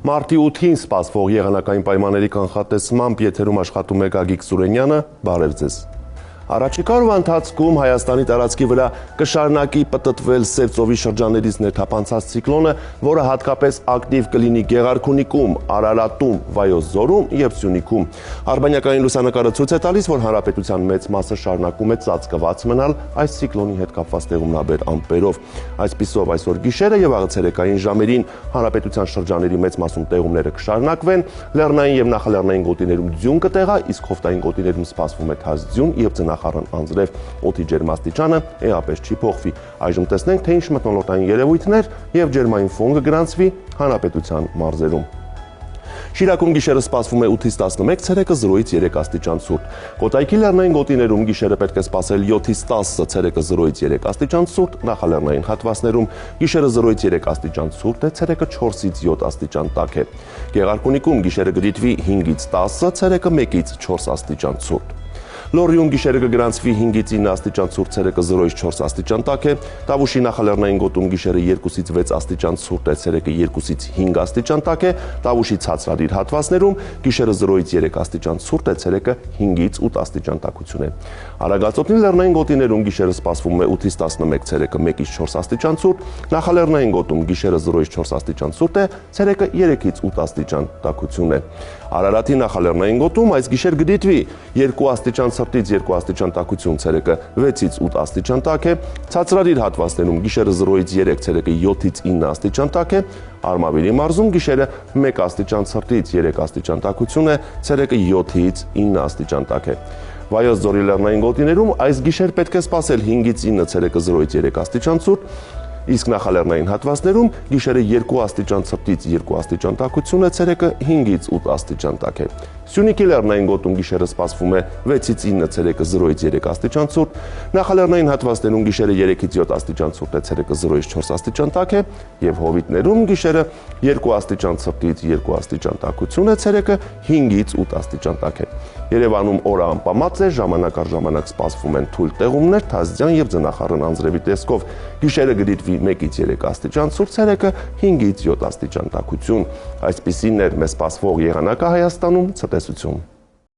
Մարտի 8-ին սպասվող եղանակային պայմանների կանխատեսմամբ եթերում աշխատում է Գագիկ Սուրենյանը, բարև ձեզ։ Առաջիկա օրվա ընթացքում Հայաստանի տարածքի վրա կշարունակի պտտվել Սև ծովի շրջաններից ներթափանցած ցիկլոնը, որը հատկապես ակտիվ կլինի Գեղարքունիքում, Արարատում, Վայոց ձորում եւ Սյունիքում։ Արբանյակային լուսանկարը ցույց է տալիս, որ հանրապետության մեծ մասը շարունակում է ծածկված մնալ այս ցիկլոնի հետ կապված տեղումնաբեր ամպերով։ Այսպիսով այսօր գիշերը եւ աղցերեկային ժամերին հանրապետության շրջանների մեծ մասում տեղումները կշարունակվեն, լեռնային եւ նախալեռնային գոտիներում ձյուն կտեղա, իսկ խովտային գոտիներում սպասվում է թաց ձյուն եւ խառն անձրև, օդի ջերմաստիճանը էապես չի փոխվի։ Այժմ տեսնենք, թե ինչ մթնոլորտային երևույթներ եւ ջերմային ֆոն կգրանցվի հանրապետության մարզերում։ Շիրակում գիշերը սպասվում է 8-ից 11, ցերեկը 0-ից 3 աստիճան ցուրտ։ Կոտայքի լեռնային գոտիներում գիշերը պետք է սպասել 7-ից 10, ցերեկը 0-ից 3 աստիճան ցուրտ, նախալեռնային հատվածներում գիշերը 0-ից 3 աստիճան ցուրտ է, ցերեկը 4-ից 7 աստիճան տաք է։ Գեղարքունիքում գիշերը կդիտվի 5-ից 10, ցերեկը 1-ից 4 աստիճան ցուրտ։ Լոռիում գիշերը կգրանցվի 5-ից 9 աստիճան ցուրտ, ցերեկը 0-ից 4 աստիճան տաք է, Տավուշի նախալեռնային գոտում գիշերը 2-ից 6 աստիճան ցուրտ է, ցերեկը 2-ից 5 աստիճան տաք է, Տավուշի ցածրադիր հատվածներում գիշերը 0-ից 3 աստիճան ցուրտ է, ցերեկը 5-ից 8 աստիճան տաքություն է։ Արագածոտնի լեռնային գոտիներում գիշերը սպասվում է 8-ից 11, ցերեկը 1-ից 4 աստիճան ցուրտ, նախալեռնային գոտում գիշերը 0-ից 4 աստիճան ցուրտ է, ցերեկը 3-ից 8 աստիճան տաքություն է։ Արարատի նախալեռնային գոտում այս գիշեր կդիտվի 2 աստիճան ցրտից 2 աստիճան տաքություն, ցերեկը 6-ից 8 աստիճան տաք է, ցածրադիր հատվածներում գիշերը 0-ից 3, ցերեկը 7-ից 9 աստիճան տաք է, Արմավիրի մարզում գիշերը 1 աստիճան ցրտից 3 աստիճան տաքություն է, ցերեկը 7-ից 9 աստիճան տաք է։ Վայոց ձորի լեռնային գոտիներում այս գիշեր պետք է սպասել 5-ից 9, ցերեկը 0-ից 3 աստիճան ցուրտ, իսկ նախալեռնային հատվածներում գիշերը 2 աստիճան ցրտից 2 աստիճան տաքություն է, ցերեկը 5-ից 8 աստիճան տաք է։ Սյունիքի լեռնային գոտում գիշերը սպասվում է 6-ից 9, ցերեկը 0-ից 3 աստիճան ցուրտ, նախալեռնային հատվածներում գիշերը 3-ից 7 աստիճան ցուրտ է, ցերեկը 0-ից 4 աստիճան տաք է, եւ Հովիտներում գիշերը 2 աստիճան ցրտից 2 աստիճան տաքություն է, ցերեկը 5-ից 8 աստիճան տաք է։ Երևանում օրը անպամած է, ժամանակ առ ժամանակ սպասվում են թույլ տեղումներ, թազձյան եւ ձնախառն անձրևի տեսքով։ Գիշերը կդիտվի 1-ից 3 աստիճան ցուրտ, ցերեկը 5-ից 7 աստիճան տաքություն։ Այսպիսին էր մեզ սպասվող եղանակը Հայաստանում, ցտեսություն։